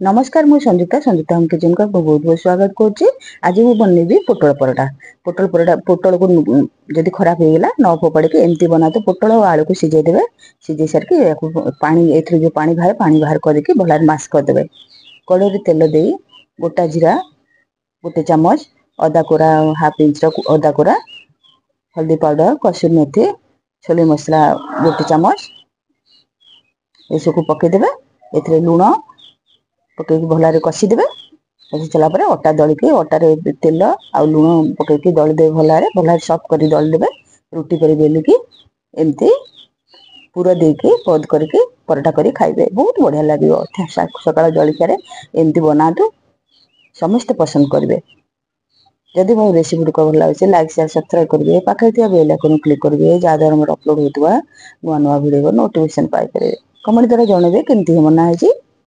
नमस्कार मु संजुक्ता संजुक्ता हम किचन का बहुत बहुत स्वागत करुच्ची। आज मु बनैबी पोटल परोटा। पोटल को जदि खराब हो गला न फोपाड़ी के एमती बना तो पोटल और आलू को सिझे देबे। सिझे सार पानी एथरे जो पानी बाहर करके भलार मास कर देबे। कड़े तेल दे गोटा जीरा गोटे चम्मच, अदा कोरा हाफ इंच अदा कोरा, हल्दी पाउडर, कसूरी मेथी, छोले मसला गोटे चम्मच ये सब पकई देबे। एथरे लूण पकई भलारे कषिदेबे। कषि सारा पर अटा दलिकी अटार तेल आ लुण पकईकी दलिदेवे भलारे सफ्ट कर दलिदेवे। रुटी कर बेलिकी एमती पूरा देकी पद करके परोटा करी खाइबे। बहुत बढ़िया लगे सकाळ जलखिया एमती बनातु समस्ते पसंद करेंगे। जदि मो रेसिपी भल लगे लाइक शेयर सब्सक्राइब करेंगे। पाखे बेल आइकन क्लिक करेंगे जहाँद्वारा मोर अपलोड होता नुआ नुआ वीडियो नोटिफिकेशन पाइपर। कमेंट द्वारा जनइबे केमती बना है।